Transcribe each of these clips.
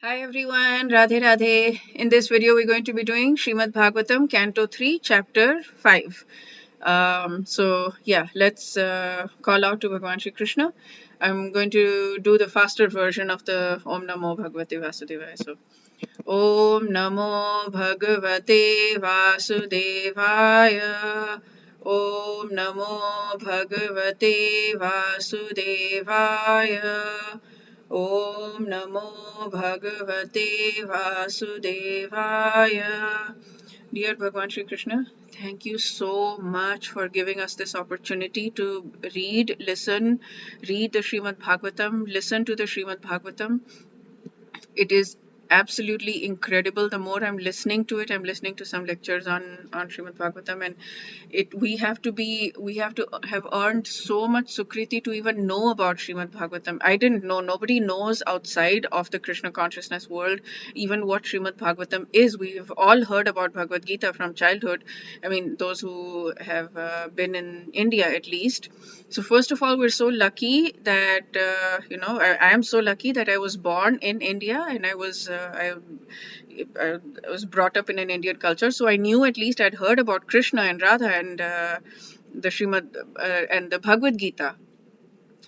Hi everyone, Radhe Radhe. In this video, we're going to be doing Srimad Bhagavatam, Canto 3, Chapter 5. Let's call out to Bhagavan Shri Krishna. I'm going to do the faster version of the Om Namo Bhagavate Vasudevaya. So, Om Namo Bhagavate Vasudevaya. Om Namo Bhagavate Vasudevaya. Om Namo Bhagavate Vasudevaya. Dear Bhagwan Shri Krishna, thank you so much for giving us this opportunity to read the Srimad Bhagavatam, listen to the Srimad Bhagavatam. It is absolutely incredible. The more I'm listening to it, I'm listening to some lectures on Srimad Bhagavatam, and we have to have earned so much sukriti to even know about Srimad Bhagavatam. I didn't know. Nobody knows outside of the Krishna consciousness world even what Srimad Bhagavatam is. We've all heard about Bhagavad Gita from childhood. I mean, those who have been in India at least. So first of all, we're so lucky that I am so lucky that I was born in India, and I was brought up in an Indian culture, so I knew, at least I'd heard about Krishna and Radha and the Srimad and the Bhagavad Gita.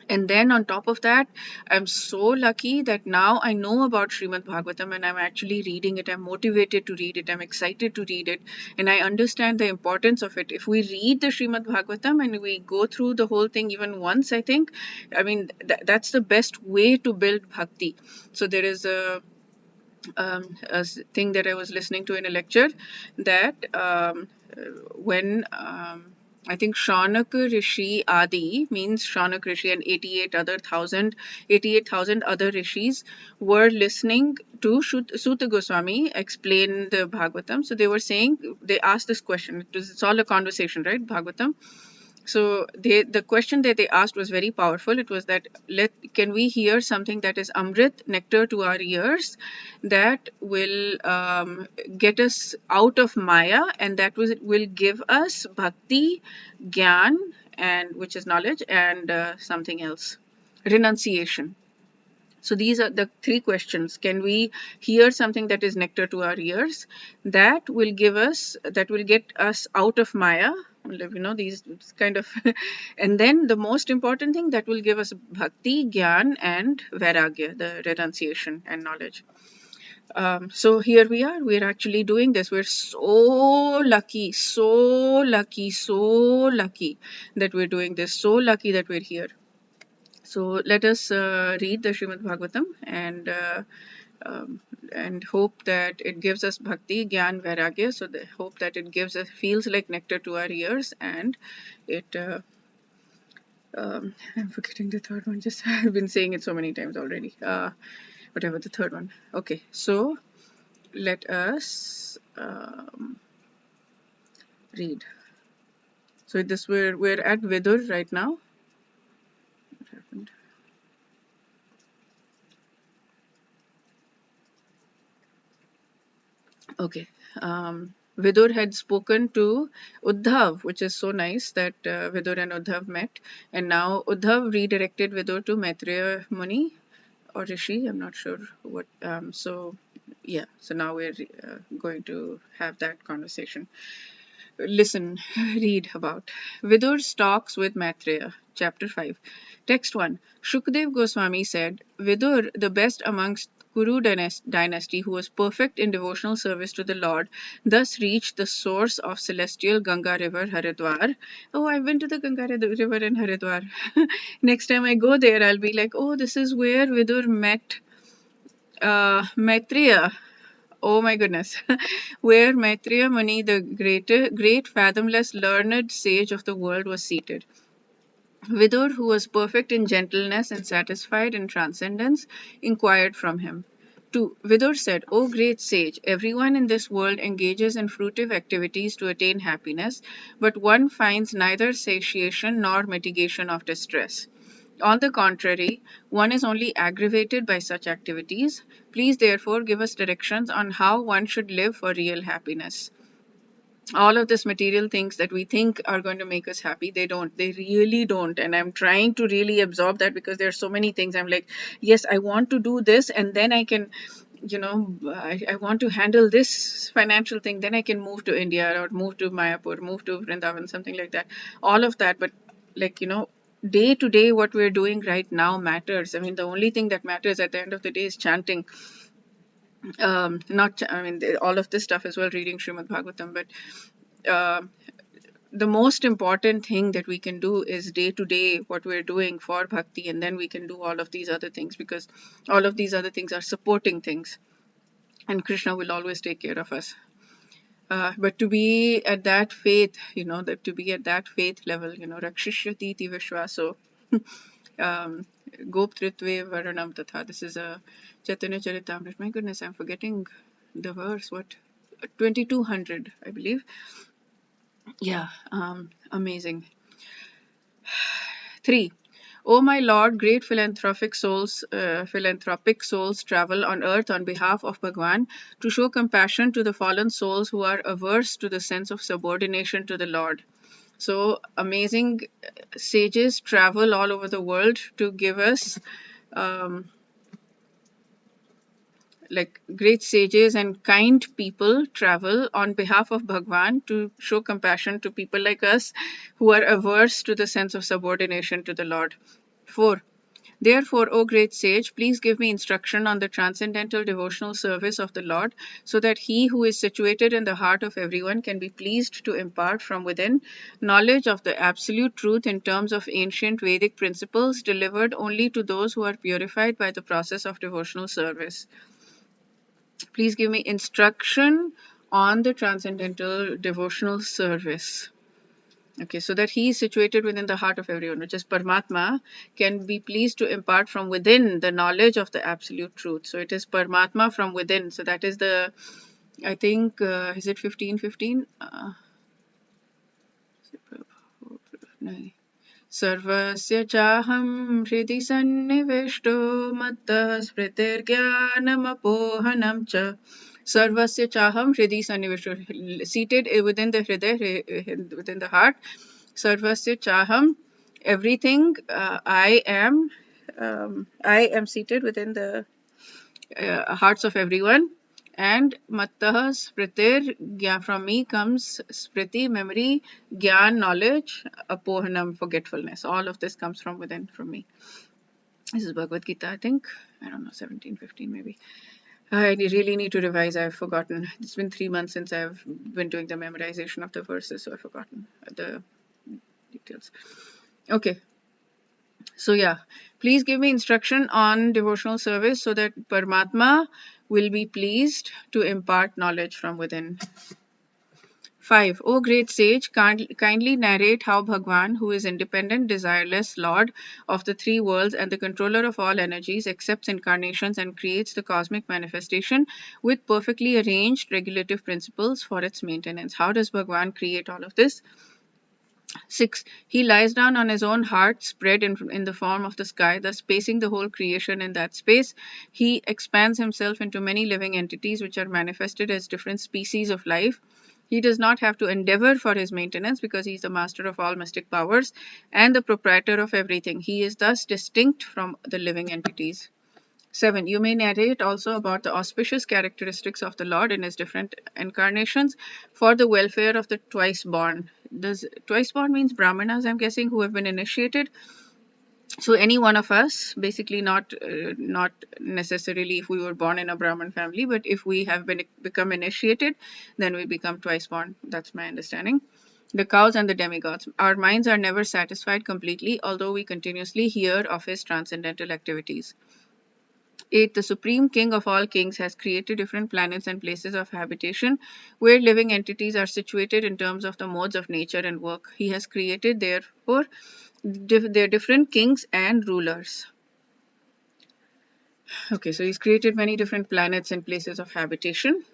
And then on top of that, I'm so lucky that now I know about Srimad Bhagavatam and I'm actually reading it. I'm motivated to read it. I'm excited to read it. And I understand the importance of it. If we read the Srimad Bhagavatam and we go through the whole thing even once, I think, that's the best way to build bhakti. So there is a thing that I was listening to in a lecture that when I think Shaunaka Rishi Adi means Shaunaka Rishi and 88,000 other rishis were listening to Suta Goswami explain the Bhagavatam. So they were saying, they asked this question. It's all a conversation, right? Bhagavatam. So the question that they asked was very powerful. It was that can we hear something that is Amrit, nectar to our ears, that will get us out of Maya, and that will give us bhakti, gyan, and which is knowledge, and something else, renunciation. So these are the three questions. Can we hear something that is nectar to our ears, that will get us out of Maya? These kind of, and then the most important thing, that will give us bhakti, gyan, and vairagya, the renunciation and knowledge. So here we are. We're actually doing this. We're so lucky, so lucky, so lucky that we're doing this. So lucky that we're here. So let us read the Srimad Bhagavatam and hope that it gives us bhakti, gyan, vairagya. So the hope that it feels like nectar to our ears, and it. I'm forgetting the third one. Just I've been saying it so many times already. Whatever the third one. Okay, so let us read. So we're at Vidur right now. What happened? Okay. Vidur had spoken to Uddhav, which is so nice that Vidur and Uddhav met. And now Uddhav redirected Vidur to Maitreya Muni or Rishi. I'm not sure what. So now we're going to have that conversation. Listen, read about Vidur's talks with Maitreya, chapter 5. Text 1. Shukdev Goswami said, Vidur, the best amongst Kuru dynasty, who was perfect in devotional service to the Lord, thus reached the source of celestial Ganga river, Haridwar. Oh, I've been to the Ganga river in Haridwar. Next time I go there, I'll be like, oh, this is where Vidur met Maitreya. Oh my goodness. Where Maitreya Muni, the great fathomless learned sage of the world, was seated. Vidur, who was perfect in gentleness and satisfied in transcendence, inquired from him. 2. Vidur said, O great sage, everyone in this world engages in fruitive activities to attain happiness, but one finds neither satiation nor mitigation of distress. On the contrary, one is only aggravated by such activities. Please therefore give us directions on how one should live for real happiness. All of this material things that we think are going to make us happy, they don't. They really don't. And I'm trying to really absorb that, because there are so many things. I'm like, yes, I want to do this, and then I can I want to handle this financial thing, then I can move to India or move to Mayapur, move to Vrindavan, something like that. All of that, but day to day, what we're doing right now matters. I mean, the only thing that matters at the end of the day is chanting. Not, I mean, all of this stuff as well, reading Srimad Bhagavatam, but the most important thing that we can do is day to day what we're doing for bhakti, and then we can do all of these other things, because all of these other things are supporting things, and Krishna will always take care of us. But to be at that faith, that to be at that faith level, Rakshishyati iti vishwaso, Goptritve Varanam Tatha. This is a Chaitanya Charitamrita. My goodness, I'm forgetting the verse. What? 2200, I believe. Yeah, amazing. 3. O my Lord, great philanthropic souls travel on earth on behalf of Bhagwan to show compassion to the fallen souls who are averse to the sense of subordination to the Lord. So amazing sages travel all over the world to give us great sages and kind people travel on behalf of Bhagwan to show compassion to people like us who are averse to the sense of subordination to the Lord. 4. Therefore, O great sage, please give me instruction on the transcendental devotional service of the Lord, so that he who is situated in the heart of everyone can be pleased to impart from within knowledge of the absolute truth in terms of ancient Vedic principles delivered only to those who are purified by the process of devotional service. Please give me instruction on the transcendental devotional service. Okay, so that he is situated within the heart of everyone, which is Paramatma, can be pleased to impart from within the knowledge of the absolute truth. So it is Paramatma from within. So that is the, I think, is it 15:15? Sarvasya chaham hridi sannivishto matta smritirjnanamohanam cha. Sarvasya chaham hridi sannivishto. Seated within the hriday, within the heart. Sarvasya chaham, everything I am seated within the hearts of everyone. And mattah spritir, from me comes spriti, memory, gyan, knowledge, apohanam, forgetfulness. All of this comes from within, from me. This is Bhagavad Gita, I think. I don't know, 17:15 maybe. I really need to revise. I've forgotten. It's been 3 months since I've been doing the memorization of the verses, so I've forgotten the details. Okay. So yeah, please give me instruction on devotional service so that Paramatma will be pleased to impart knowledge from within. 5. O great sage, kindly narrate how Bhagwan, who is independent, desireless, Lord of the three worlds and the controller of all energies, accepts incarnations and creates the cosmic manifestation with perfectly arranged regulative principles for its maintenance. How does Bhagwan create all of this? 6. He lies down on his own heart, spread in the form of the sky, thus spacing the whole creation in that space. He expands himself into many living entities which are manifested as different species of life. He does not have to endeavor for his maintenance because he is the master of all mystic powers and the proprietor of everything. He is thus distinct from the living entities. 7. You may narrate also about the auspicious characteristics of the Lord in his different incarnations for the welfare of the twice born. Does twice born means Brahmanas, I'm guessing, who have been initiated? So any one of us, basically not necessarily if we were born in a Brahman family, but if we have become initiated, then we become twice born. That's my understanding. The cows and the demigods. Our minds are never satisfied completely, although we continuously hear of his transcendental activities. 8. The Supreme King of all kings has created different planets and places of habitation where living entities are situated in terms of the modes of nature and work. He has created, therefore, their different kings and rulers. Okay, so he's created many different planets and places of habitation,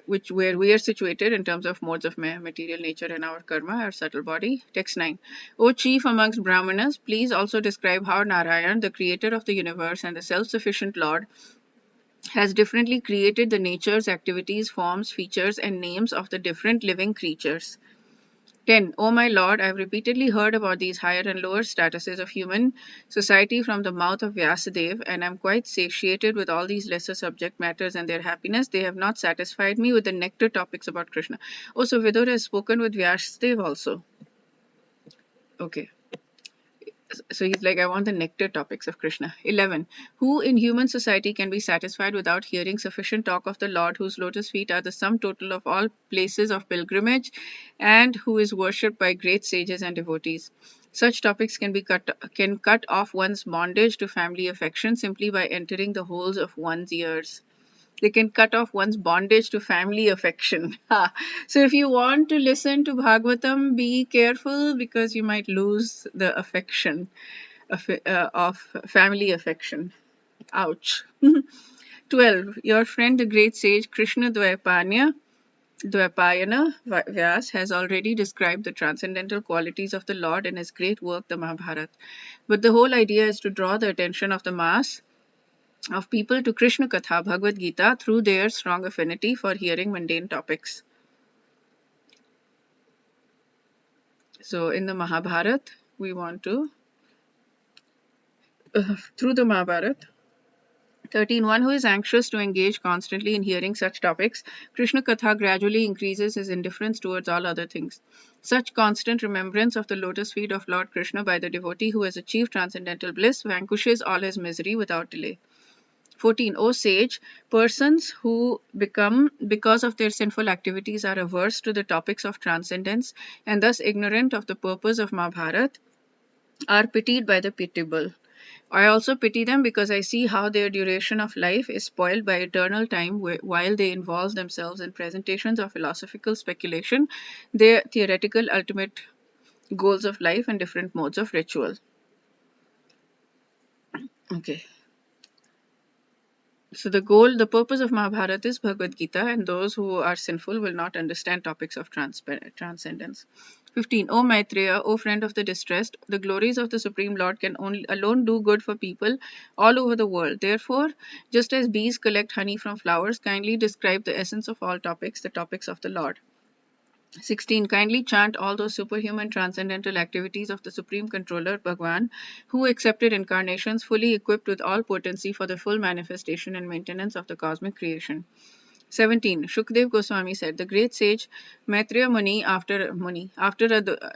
where we are situated in terms of modes of material nature and our karma, our subtle body. Text 9. O chief amongst Brahmanas, please also describe how Narayan, the creator of the universe and the self-sufficient Lord, has differently created the natures, activities, forms, features, and names of the different living creatures. 10. O my Lord, I have repeatedly heard about these higher and lower statuses of human society from the mouth of Vyasadeva, and I am quite satiated with all these lesser subject matters and their happiness. They have not satisfied me with the nectar topics about Krishna. Oh, so Vidur has spoken with Vyasadeva also. Okay. So he's like, I want the nectar topics of Krishna. 11. Who in human society can be satisfied without hearing sufficient talk of the Lord, whose lotus feet are the sum total of all places of pilgrimage, and who is worshipped by great sages and devotees? Such topics can cut off one's bondage to family affection simply by entering the holes of one's ears. They can cut off one's bondage to family affection. So if you want to listen to Bhagavatam, be careful because you might lose the affection of family affection. Ouch. 12. Your friend, the great sage Krishna Dvaipayana Vyas has already described the transcendental qualities of the Lord in his great work, the Mahabharata. But the whole idea is to draw the attention of the mass of people to Krishna Katha, Bhagavad Gita, through their strong affinity for hearing mundane topics. So in the Mahabharata, we want to, through the Mahabharata, 13. One who is anxious to engage constantly in hearing such topics, Krishna Katha gradually increases his indifference towards all other things. Such constant remembrance of the lotus feet of Lord Krishna by the devotee who has achieved transcendental bliss vanquishes all his misery without delay. 14. O sage, persons who become, because of their sinful activities, are averse to the topics of transcendence and thus ignorant of the purpose of Mahabharata are pitied by the pitiable. I also pity them because I see how their duration of life is spoiled by eternal time while they involve themselves in presentations of philosophical speculation, their theoretical ultimate goals of life, and different modes of ritual. Okay. So the purpose of Mahabharata is Bhagavad Gita, and those who are sinful will not understand topics of transcendence. 15. O Maitreya, O friend of the distressed, the glories of the Supreme Lord can only alone do good for people all over the world. Therefore, just as bees collect honey from flowers, kindly describe the essence of all topics, the topics of the Lord. 16. Kindly chant all those superhuman transcendental activities of the Supreme Controller, Bhagwan, who accepted incarnations fully equipped with all potency for the full manifestation and maintenance of the cosmic creation. 17. Shukdev Goswami said, the great sage Maitreya after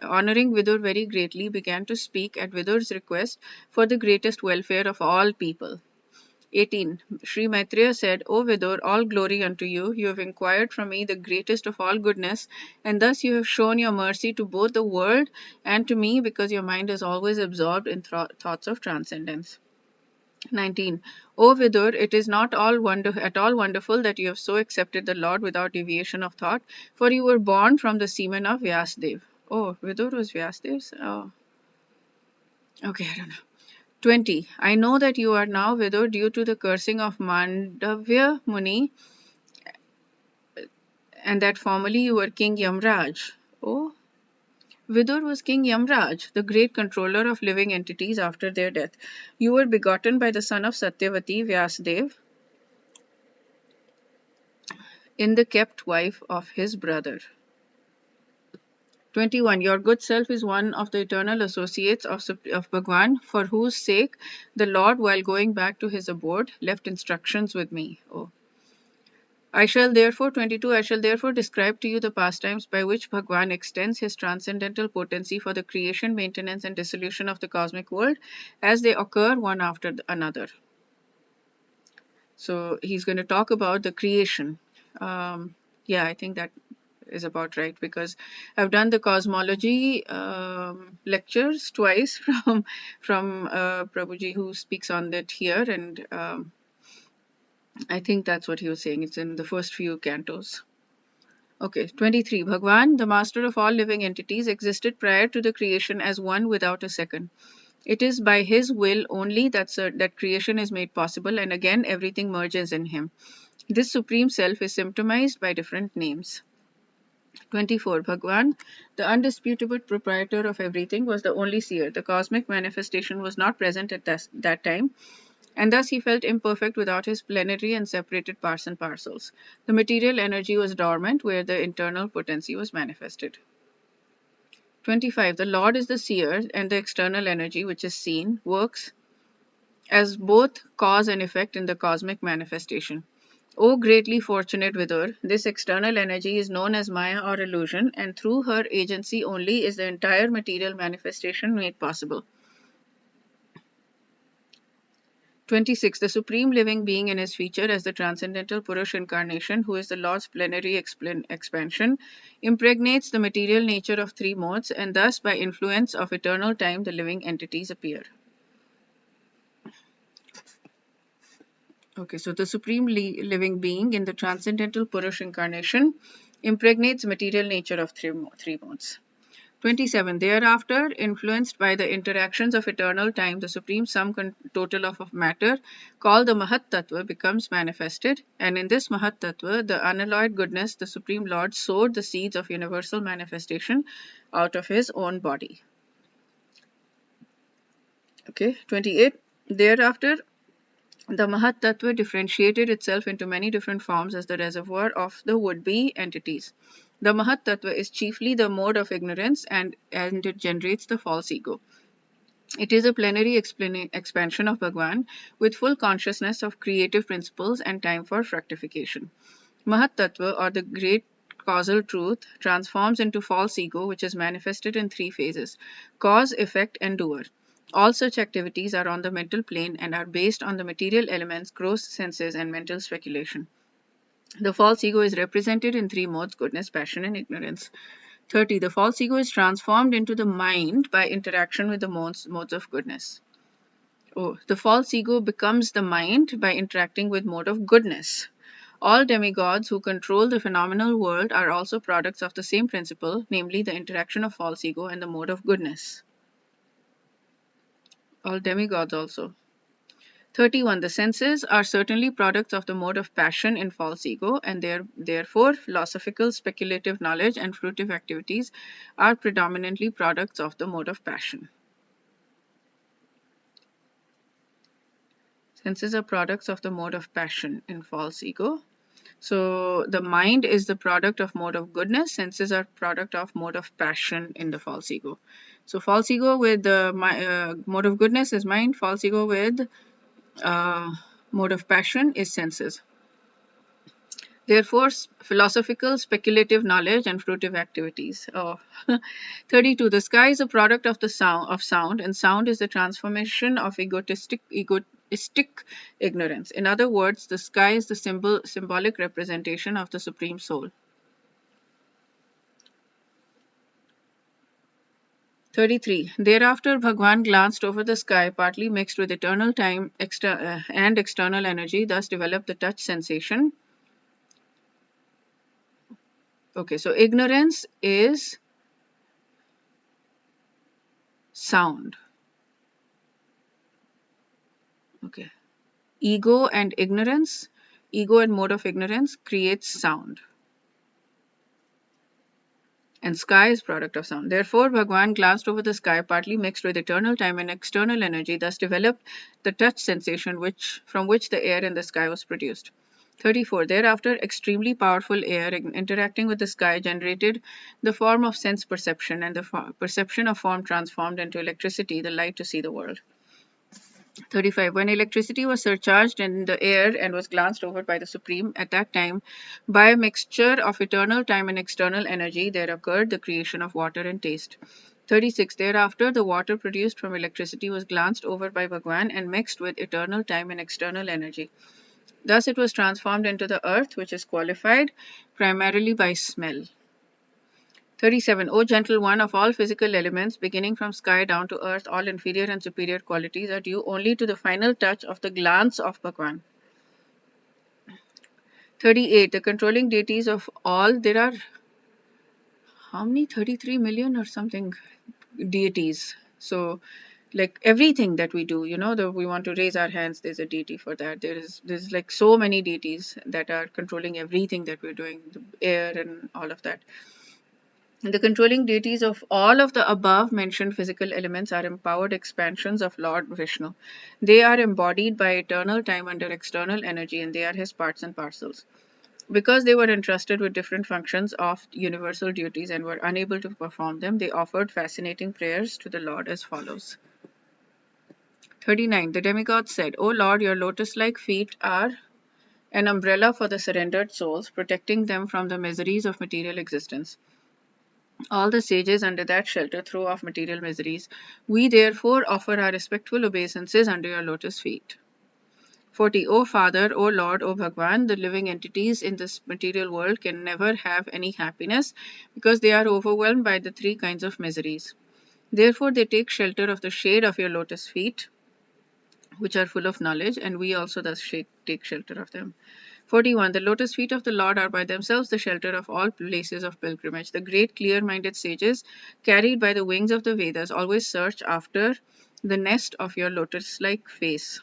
honoring Vidur very greatly, began to speak at Vidur's request for the greatest welfare of all people. 18. Sri Maitreya said, O Vidur, all glory unto you. You have inquired from me the greatest of all goodness, and thus you have shown your mercy to both the world and to me because your mind is always absorbed in thoughts of transcendence. 19. O Vidur, it is not at all wonderful that you have so accepted the Lord without deviation of thought, for you were born from the semen of Vyasadeva. Oh, Vidur was Vyasadev's? Oh. Okay, I don't know. 20. I know that you are now Vidur due to the cursing of Mandavya Muni, and that formerly you were King Yamraj. Oh, Vidur was King Yamraj, the great controller of living entities after their death. You were begotten by the son of Satyavati, Vyasadeva, in the kept wife of his brother. 21. Your good self is one of the eternal associates of Bhagwan, for whose sake the Lord, while going back to his abode, left instructions with me. Oh. 22. I shall therefore describe to you the pastimes by which Bhagwan extends his transcendental potency for the creation, maintenance, and dissolution of the cosmic world as they occur one after another. So he's going to talk about the creation. Yeah, I think that is about right because I've done the cosmology lectures twice from Prabhuji who speaks on that here, and I think that's what he was saying. It's in the first few cantos. Okay, 23. Bhagwan, the master of all living entities, existed prior to the creation as one without a second. It is by his will only that creation is made possible, and again everything merges in him. This supreme self is symptomized by different names. 24. Bhagwan, the undisputable proprietor of everything, was the only seer. The cosmic manifestation was not present at that time, and thus he felt imperfect without his plenary and separated parts and parcels. The material energy was dormant where the internal potency was manifested. 25. The Lord is the seer, and the external energy, which is seen, works as both cause and effect in the cosmic manifestation. O greatly fortunate Vidur, this external energy is known as Maya or illusion, and through her agency only is the entire material manifestation made possible. 26. The Supreme Living Being in his feature as the Transcendental Purush incarnation, who is the Lord's plenary expansion, impregnates the material nature of three modes, and thus by influence of eternal time the living entities appear. Okay, so the Supreme Living Being in the Transcendental Purush incarnation impregnates material nature of three modes. 27. Thereafter, influenced by the interactions of eternal time, the supreme sum total of matter, called the Mahat Tattva, becomes manifested, and in this Mahat Tattva, the unalloyed goodness, the Supreme Lord, sowed the seeds of universal manifestation out of his own body. Okay, 28. Thereafter, the Mahat Tattva differentiated itself into many different forms as the reservoir of the would-be entities. The Mahat Tattva is chiefly the mode of ignorance, and it generates the false ego. It is a plenary expansion of Bhagwan with full consciousness of creative principles and time for fructification. Mahat Tattva, or the great causal truth, transforms into false ego, which is manifested in three phases: cause, effect, and doer. All such activities are on the mental plane and are based on the material elements, gross senses, and mental speculation. The false ego is represented in three modes: goodness, passion, and ignorance. 30. The false ego is transformed into the mind by interaction with the modes of goodness. Oh, the false ego becomes the mind by interacting with mode of goodness. All demigods who control the phenomenal world are also products of the same principle, namely the interaction of false ego and the mode of goodness. All demigods also. 31. The senses are certainly products of the mode of passion in false ego, and therefore philosophical, speculative knowledge and fruitive activities are predominantly products of the mode of passion. Senses are products of the mode of passion in false ego. So the mind is the product of mode of goodness, senses are product of mode of passion in the false ego. So false ego with the mode of goodness is mind, false ego with mode of passion is senses. Therefore, philosophical, speculative knowledge and fruitive activities. Oh. 32. The sky is a product of the sound, and sound is the transformation of egoistic ignorance. In other words, the sky is the symbolic representation of the Supreme Soul. 33. Thereafter, Bhagwan glanced over the sky, partly mixed with eternal time and external energy, thus developed the touch sensation. Okay, so ignorance is sound. Okay. Ego and ignorance, ego and mode of ignorance creates sound. And sky is product of sound. Therefore, Bhagwan glanced over the sky, partly mixed with eternal time and external energy, thus developed the touch sensation from which the air in the sky was produced. 34. Thereafter, extremely powerful air interacting with the sky generated the form of sense perception, and the perception of form transformed into electricity, the light to see the world. 35. When electricity was surcharged in the air and was glanced over by the Supreme, at that time, by a mixture of eternal time and external energy, there occurred the creation of water and taste. 36. Thereafter, the water produced from electricity was glanced over by Bhagwan and mixed with eternal time and external energy. Thus, it was transformed into the earth, which is qualified primarily by smell. 37. O gentle one, of all physical elements, beginning from sky down to earth, all inferior and superior qualities are due only to the final touch of the glance of Bhagwan. 38. The controlling deities of all, there are how many? 33 million or something deities. So, like everything that we do, we want to raise our hands, there's a deity for that. There's like so many deities that are controlling everything that we're doing, the air and all of that. The controlling deities of all of the above mentioned physical elements are empowered expansions of Lord Vishnu. They are embodied by eternal time under external energy, and they are his parts and parcels. Because they were entrusted with different functions of universal duties and were unable to perform them, they offered fascinating prayers to the Lord as follows. 39. The demigod said, O Lord, your lotus-like feet are an umbrella for the surrendered souls, protecting them from the miseries of material existence. All the sages under that shelter throw off material miseries. We therefore offer our respectful obeisances under your lotus feet. 40. O Father, O Lord, O Bhagwan, the living entities in this material world can never have any happiness because they are overwhelmed by the three kinds of miseries. Therefore, they take shelter of the shade of your lotus feet, which are full of knowledge, and we also thus take shelter of them. 41. The lotus feet of the Lord are by themselves the shelter of all places of pilgrimage. The great clear-minded sages, carried by the wings of the Vedas, always search after the nest of your lotus-like face.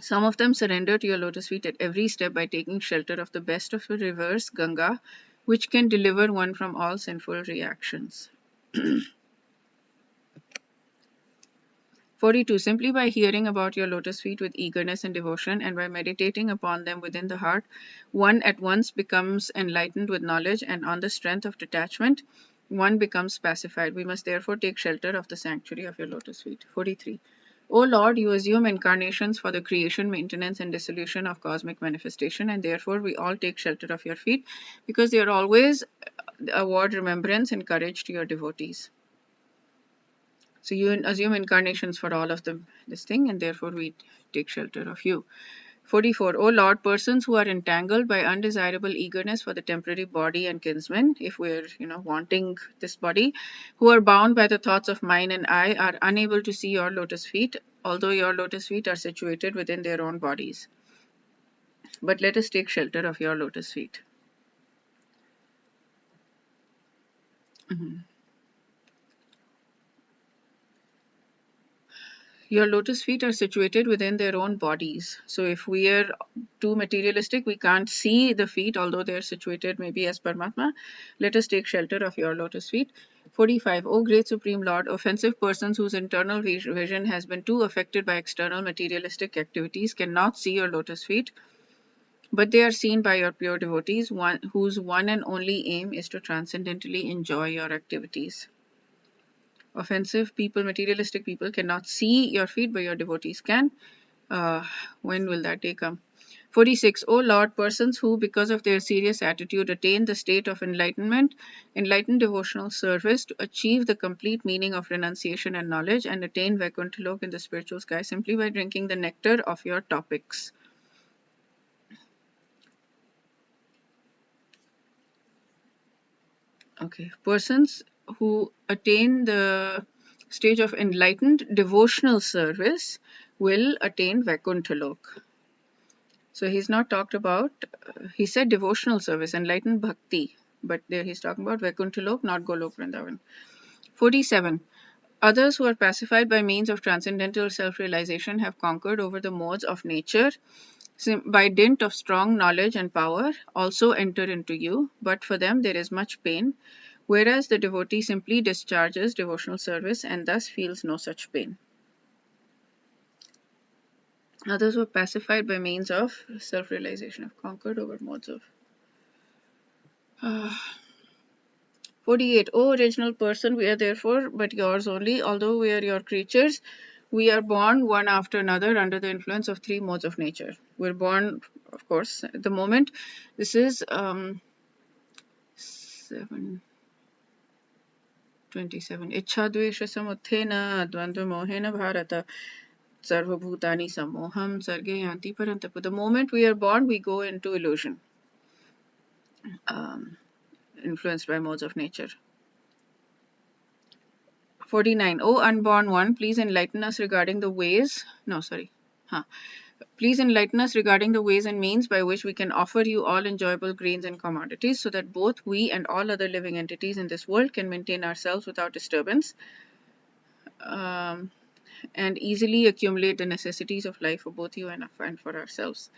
Some of them surrender to your lotus feet at every step by taking shelter of the best of the rivers, Ganga, which can deliver one from all sinful reactions. 42. Simply by hearing about your lotus feet with eagerness and devotion, and by meditating upon them within the heart, one at once becomes enlightened with knowledge, and on the strength of detachment, one becomes pacified. We must therefore take shelter of the sanctuary of your lotus feet. 43. O Lord, you assume incarnations for the creation, maintenance, and dissolution of cosmic manifestation, and therefore we all take shelter of your feet, because they are always award remembrance and courage to your devotees. So you assume incarnations for all of this thing, and therefore we take shelter of you. 44. O Lord, persons who are entangled by undesirable eagerness for the temporary body and kinsmen, if we're wanting this body, who are bound by the thoughts of mine and I, are unable to see your lotus feet, although your lotus feet are situated within their own bodies. But let us take shelter of your lotus feet. Your lotus feet are situated within their own bodies. So if we are too materialistic, we can't see the feet, although they are situated maybe as Paramatma. Let us take shelter of your lotus feet. 45. O great Supreme Lord, offensive persons whose internal vision has been too affected by external materialistic activities cannot see your lotus feet, but they are seen by your pure devotees, whose one and only aim is to transcendently enjoy your activities. Offensive people, materialistic people cannot see your feet, but your devotees can. When will that day come? 46. O Lord, persons who, because of their serious attitude, attain the state of enlightenment, enlighten devotional service to achieve the complete meaning of renunciation and knowledge, and attain Vaikuntha Lok in the spiritual sky simply by drinking the nectar of your topics. Okay. Persons who attain the stage of enlightened devotional service will attain Vaikuntha Lok. So he's not talked about, he said devotional service, enlightened bhakti, but there he's talking about Vaikuntha Lok, not Golok Vrindavan. 47. Others who are pacified by means of transcendental self-realization have conquered over the modes of nature by dint of strong knowledge and power, also enter into you, but for them there is much pain, whereas the devotee simply discharges devotional service and thus feels no such pain. Others were pacified by means of self-realization, have conquered over modes of. 48. O original person, we are therefore but yours only, although we are your creatures. We are born one after another under the influence of three modes of nature. We're born, of course, at the moment. This is 7:27. Ichha dvesha samuthena dvandva mohena bharata sarvabhutani samoham sarge yanti parantapa. The moment we are born, we go into illusion, influenced by modes of nature. 49. O unborn one, please enlighten us regarding the ways. Please enlighten us regarding the ways and means by which we can offer you all enjoyable grains and commodities, so that both we and all other living entities in this world can maintain ourselves without disturbance, and easily accumulate the necessities of life for both you and for ourselves.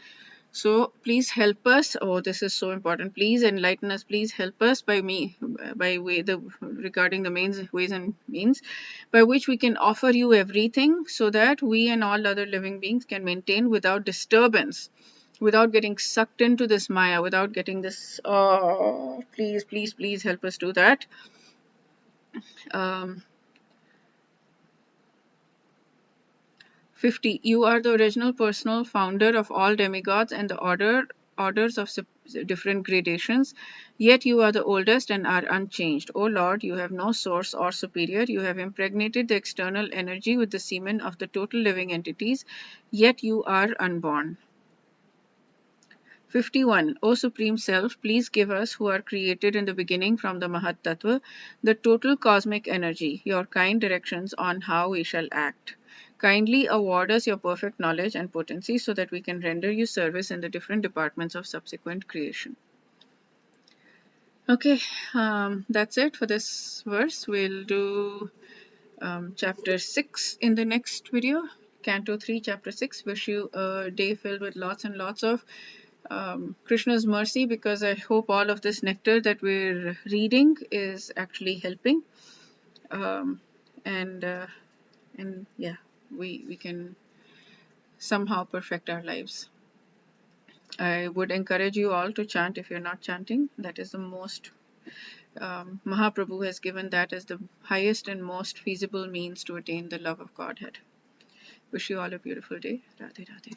So please help us. Oh, this is so important. Please enlighten us. Please help us regarding the ways and means by which we can offer you everything, so that we and all other living beings can maintain without disturbance without getting sucked into this Maya, without getting this, oh, please, please, please help us do that. 50. You are the original personal founder of all demigods and the orders of different gradations, yet you are the oldest and are unchanged. O Lord, you have no source or superior. You have impregnated the external energy with the semen of the total living entities, yet you are unborn. 51. O Supreme Self, please give us, who are created in the beginning from the Mahat Tattva, the total cosmic energy, your kind directions on how we shall act. Kindly award us your perfect knowledge and potency so that we can render you service in the different departments of subsequent creation. Okay, that's it for this verse. We'll do chapter 6 in the next video. Canto 3, chapter 6. Wish you a day filled with lots and lots of Krishna's mercy, because I hope all of this nectar that we're reading is actually helping, and yeah, we can somehow perfect our lives. I would encourage you all to chant if you're not chanting. That is the most Mahaprabhu has given that as the highest and most feasible means to attain the love of Godhead. Wish you all a beautiful day. Radhe Radhe.